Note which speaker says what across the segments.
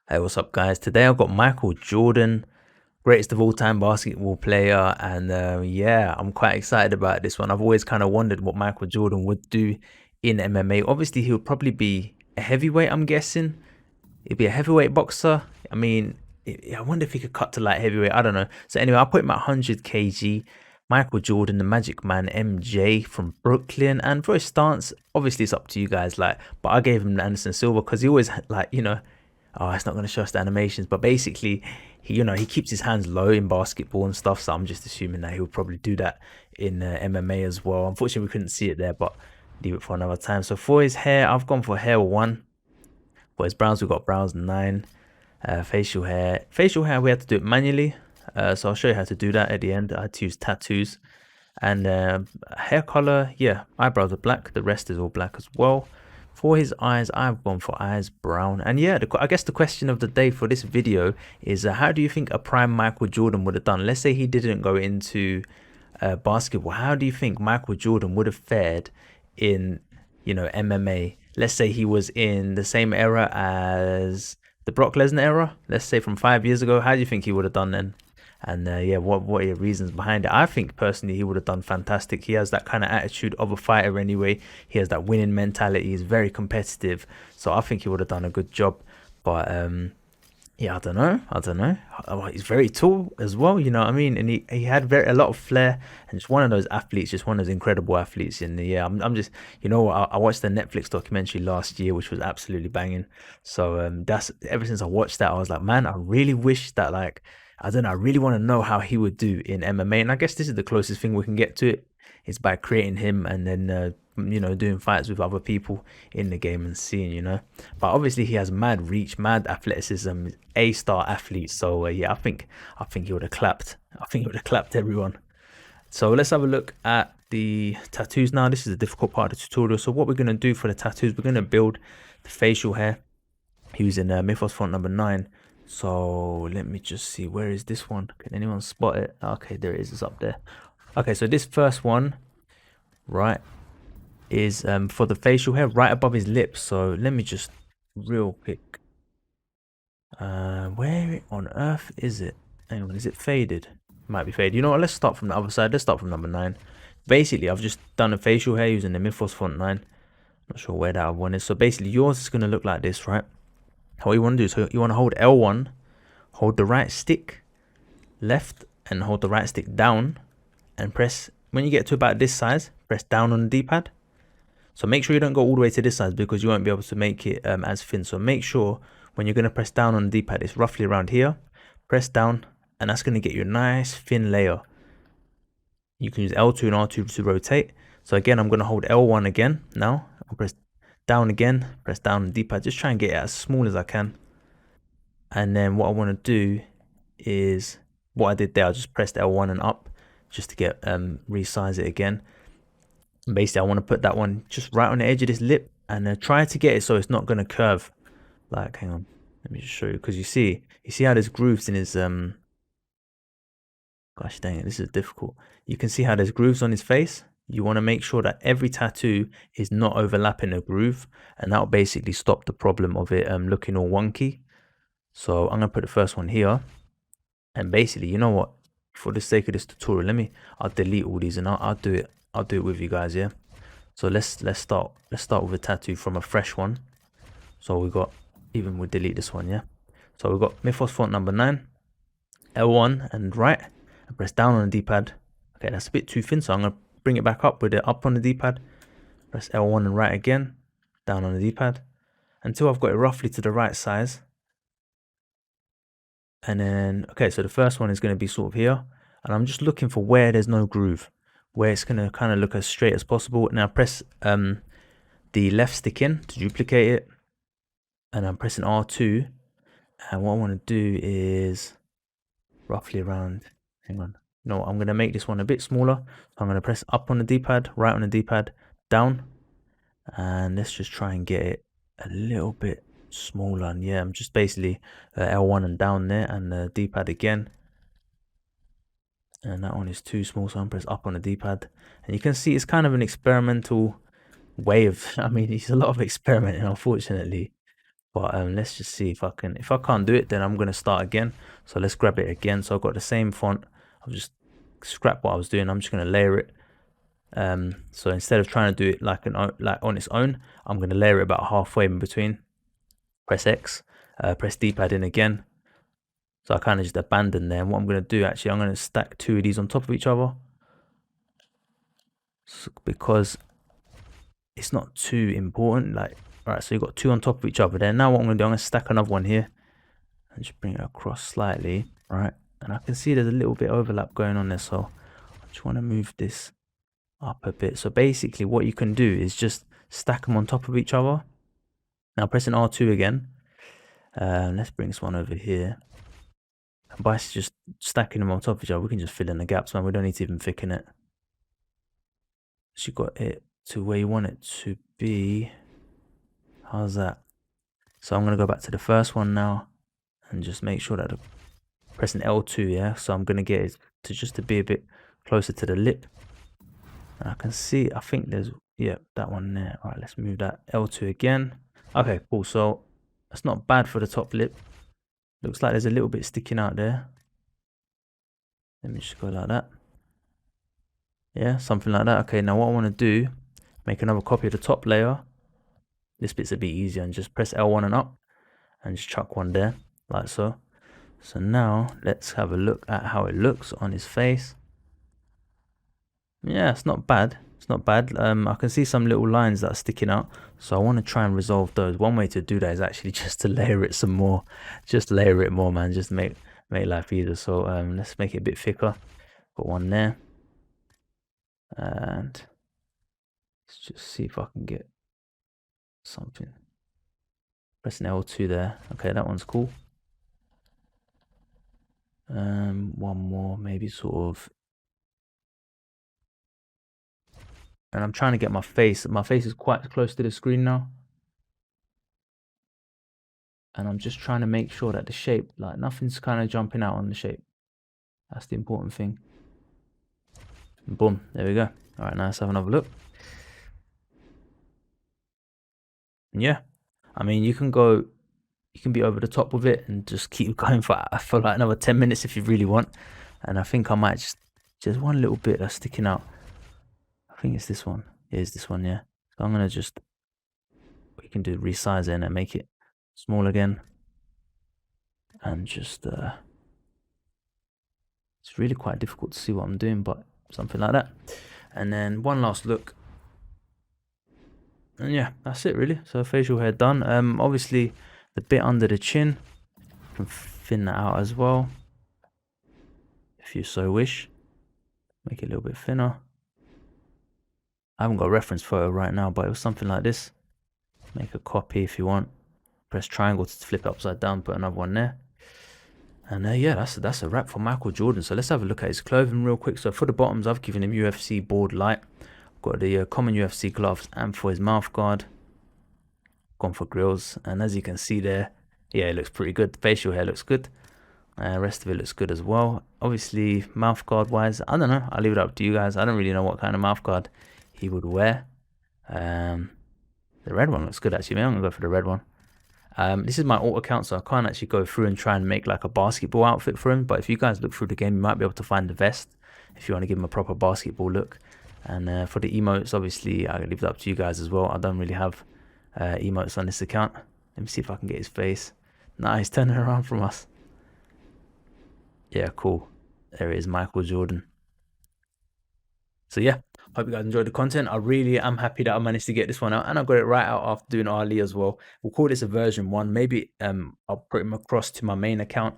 Speaker 1: Hey, what's up, guys? Today I've got Michael Jordan, greatest of all time basketball player, and yeah, I'm quite excited about this one. I've always kind of wondered what Michael Jordan would do in MMA. Obviously, he would probably be a heavyweight, I'm guessing. He'd be a heavyweight boxer. I mean, I wonder if he could cut to light heavyweight. I don't know. So anyway, I'll put him at 100 kg. Michael Jordan, the Magic Man, MJ from Brooklyn, and for his stance, obviously it's up to you guys. Like, but I gave him Anderson Silva because he always like, oh, it's not going to show us the animations, but basically, he keeps his hands low in basketball and stuff. So I'm just assuming that he would probably do that in MMA as well. Unfortunately, we couldn't see it there, but leave it for another time. So for his hair, I've gone for hair 1. For his brows, we've got brows 9. Facial hair, we had to do it manually. So I'll show you how to do that at the end. I had to use tattoos. And hair color, yeah, eyebrows are black. The rest is all black as well. For his eyes, I've gone for eyes brown. And yeah, I guess the question of the day for this video is how do you think a prime Michael Jordan would have done? Let's say he didn't go into basketball. How do you think Michael Jordan would have fared in, MMA? Let's say he was in the same era as the Brock Lesnar era. Let's say from 5 years ago. How do you think he would have done then? And yeah, what are your reasons behind it? I think personally he would have done fantastic. He has that kind of attitude of a fighter anyway. He has that winning mentality. He's very competitive. So I think he would have done a good job. But yeah, I don't know. Oh, he's very tall as well, you know what I mean? And he had a lot of flair, and just one of those athletes, just one of those incredible athletes. And yeah, I'm just, I watched the Netflix documentary last year, which was absolutely banging. So that's ever since I watched that, I was like, man, I really wish that, like, I don't know, I really want to know how he would do in MMA. And I guess this is the closest thing we can get to it, is by creating him and then doing fights with other people in the game and seeing. But obviously he has mad reach, mad athleticism, A-star athlete. So yeah, I think he would have clapped. I think he would have clapped everyone. So let's have a look at the tattoos now. This is the difficult part of the tutorial. So what we're going to do for the tattoos, we're going to build the facial hair using Mythos font number 9. So let me just see, where is this one? Can anyone spot it? Okay, there it is. It's up there. Okay, so this first one, right, is for the facial hair right above his lips. So let me just real quick. Where on earth is it? Hang on, is it faded? It might be faded. You know what? Let's start from the other side. Let's start from number 9. Basically, I've just done a facial hair using the Mythos font 9. Not sure where that one is. So basically, yours is gonna look like this, right? What you want to do is you want to hold L1, hold the right stick left, and hold the right stick down, and press, when you get to about this size, press down on the D-pad. So make sure you don't go all the way to this size because you won't be able to make it as thin. So make sure when you're going to press down on the D-pad, it's roughly around here. Press down, and that's going to get you a nice thin layer. You can use L2 and R2 to rotate. So again, I'm going to hold L1 again now. I'll press down again, press down on the D-pad. Just try and get it as small as I can. And then what I want to do is, what I did there, I just pressed L1 and up just to get resize it again. And basically, I want to put that one just right on the edge of this lip, and try to get it so it's not going to curve. Like, hang on, let me just show you, because you see how there's grooves in his gosh dang it, this is difficult. You can see how there's grooves on his face. You want to make sure that every tattoo is not overlapping a groove, and that'll basically stop the problem of it looking all wonky. So I'm gonna put the first one here, and basically, you know what? For the sake of this tutorial, I'll delete all these and I'll do it with you guys, yeah. So let's start with a tattoo from a fresh one. So we'll delete this one, yeah. So we've got Mythos font number 9, L1 and right, and press down on the D-pad. Okay, that's a bit too thin, so I'm gonna bring it back up with it up on the D-pad. Press L1 and right again, down on the D-pad, until I've got it roughly to the right size. And then, okay, so the first one is going to be sort of here, and I'm just looking for where there's no groove, where it's going to kind of look as straight as possible. Now press the left stick in to duplicate it, and I'm pressing R2, and what I want to do is roughly around, hang on, no, I'm going to make this one a bit smaller. So I'm going to press up on the D-pad, right on the D-pad, down, and let's just try and get it a little bit smaller. And yeah, I'm just basically L1 and down there, and the D-pad again, and that one is too small, so I'm press up on the D-pad, and you can see it's kind of an experimental way of, I mean, it's a lot of experimenting, unfortunately, But let's just see if I can. If I can't do it, then I'm gonna start again. So let's grab it again. So I've got the same font. I'll just scrap what I was doing. I'm just gonna layer it. So instead of trying to do it like on its own, I'm gonna layer it about halfway in between. Press X, press D-pad in again. So I kind of just abandoned there. And what I'm gonna do actually, I'm gonna stack 2 of these on top of each other, because it's not too important. Like, all right, so you've got 2 on top of each other there. Now what I'm gonna do, I'm gonna stack another one here and just bring it across slightly, right? And I can see there's a little bit of overlap going on there, so I just want to move this up a bit. So basically what you can do is just stack them on top of each other. Now pressing R2 again. Let's bring this one over here. And by just stacking them on top of each other, we can just fill in the gaps, man. We don't need to even thicken it. So you got it to where you want it to be. How's that? So I'm going to go back to the first one now and just make sure that I'm pressing L2, yeah? So I'm going to get it to just to be a bit closer to the lip. And I can see, I think there's, yeah, that one there. All right, let's move that L2 again. Okay, cool. So that's not bad for the top lip. Looks like there's a little bit sticking out there. Let me just go like that. Yeah, something like that. Okay, now what I want to do, make another copy of the top layer. This bit's a bit easier, and just press L1 and up and just chuck one there like so. So now let's have a look at how it looks on his face. Yeah, it's not bad. It's not bad. I can see some little lines that are sticking out, so I want to try and resolve those. One way to do that is actually just to layer it some more. Just layer it more, man. Just make life easier. So let's make it a bit thicker. Put one there, and let's just see if I can get something. Pressing L2 there. Okay, that one's cool. One more, maybe sort of. And I'm trying to get my face. My face is quite close to the screen now. And I'm just trying to make sure that the shape, like nothing's kind of jumping out on the shape. That's the important thing. And boom, there we go. All right, now let's have another look. And yeah, I mean, you can be over the top with it and just keep going for like another 10 minutes if you really want. And I think I might just one little bit that's sticking out. I think it's this one. It is this one, yeah. So I'm gonna just, we can do resize it and make it small again. And just, it's really quite difficult to see what I'm doing, but something like that. And then one last look. And yeah, that's it really. So facial hair done. Obviously the bit under the chin, you can thin that out as well, if you so wish. Make it a little bit thinner. I haven't got a reference photo right now, but it was something like this. Make a copy if you want. Press triangle to flip it upside down, put another one there. And yeah, that's a wrap for Michael Jordan. So let's have a look at his clothing real quick. So for the bottoms, I've given him UFC board light. I've got the common UFC gloves, and for his mouth guard, gone for grills. And as you can see there, yeah, it looks pretty good. The facial hair looks good. Rest of it looks good as well. Obviously, mouth guard wise, I don't know. I'll leave it up to you guys. I don't really know what kind of mouth guard he would wear. The red one looks good actually. Maybe I'm gonna go for the red one. This is my alt account, so I can't actually go through and try and make like a basketball outfit for him. But if you guys look through the game, you might be able to find the vest if you want to give him a proper basketball look. And for the emotes, obviously, I'll leave it up to you guys as well. I don't really have emotes on this account. Let me see if I can get his face. Nah, he's turning around from us. Yeah, cool. There it is, Michael Jordan. So yeah, hope you guys enjoyed the content. I really am happy that I managed to get this one out, and I got it right out after doing Ali as well. We'll call this a version 1. Maybe I'll put him across to my main account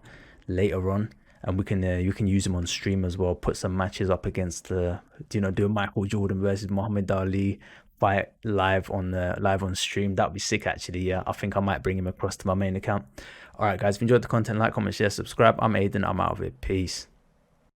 Speaker 1: later on, and we can you can use him on stream as well. Put some matches up against do a Michael Jordan versus Muhammad Ali fight live on stream. That'd be sick actually. Yeah, I think I might bring him across to my main account. All right, guys, if you enjoyed the content, like, comment, share, subscribe. I'm Aiden. I'm out of it. Peace.